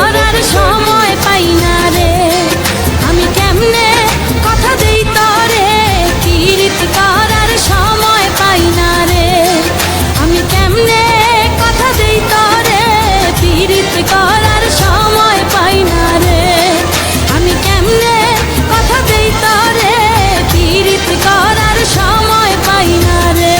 করার সময় পাই না রে। আমি কেমনে কথা দেই তরে, পীড়িত করার সময় পাই না রে। আমি কেমনে কথা দেই তরে, পীড়িত করার সময় পাই না রে। আমি কেমনে কথা দেই তরে, পীড়িত করার সময় পাই না রে।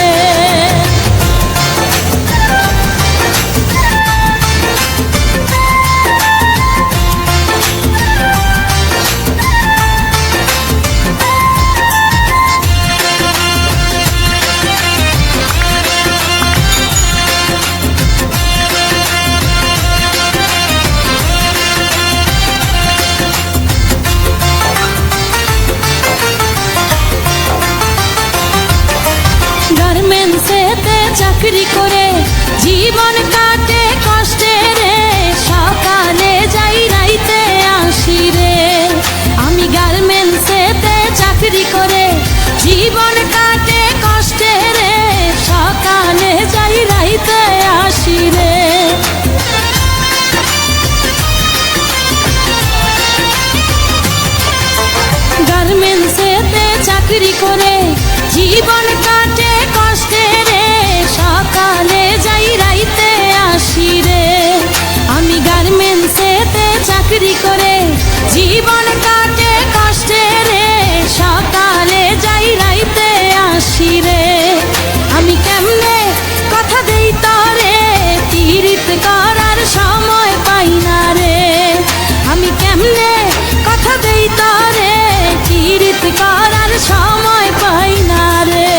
গার্মেন্টসেতে চাকরি করে জীবন কাটে কষ্টে রে। সকালে যাই রাইতে আসি রে। আমি গার্মেন্টসেতে চাকরি করে জীবন কাটে কষ্টে রে। সকালে যাই রাইতে আসি রে। গার্মেন্টসেতে চাকরি করে জীবন কাটে কষ্টে রে। সকালে যাই রাইতে আসি রে। আমি গার্মেন্টসেতে চাকরি করে জীবন কাটে কষ্টে রে। সকালে যাই রাইতে আসি রে। আমি কেমনে কথা দেই তরে, পীড়িত করার সময় পাই না রে। আমি কেমনে কথা দেই তরে, পীড়িত করার সময় পাই না রে।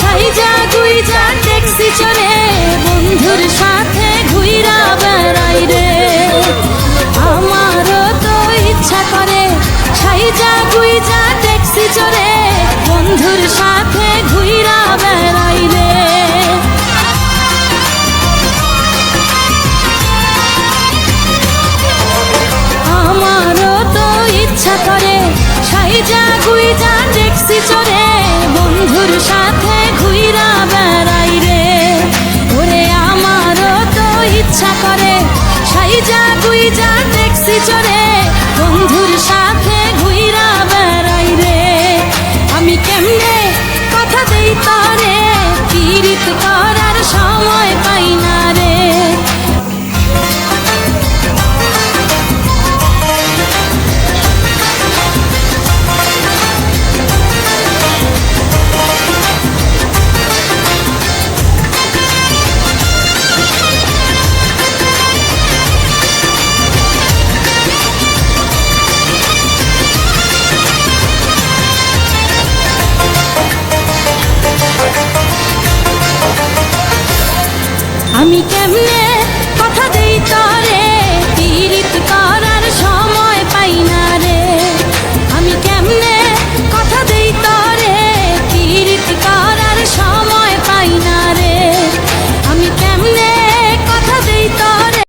সাইজা গুইজা ট্যাক্সি চড়ে বন্ধুর সাথে ঘুইরা বেড়াই রে। আমারও তো ইচ্ছা করে সাইজা গুইজা ট্যাক্সি চড়ে বন্ধুর সাথে ঘুইরা বেড়াই রে। আমারও তো ইচ্ছা করে সাইজা গুইজা ট্যাক্সি চড়ে বন্ধুর সাথে ঘুইরা বেড়াই রে। ওরে আমারও তো ইচ্ছা করে সাইজা গুইজা ট্যাক্সি চড়ে বন্ধুর সাথে ঘুইরা বেড়াই রে। আমি কেমনে কথা দেই তরে, পীড়িত করার সময় পাই না রে। আমি কেমনে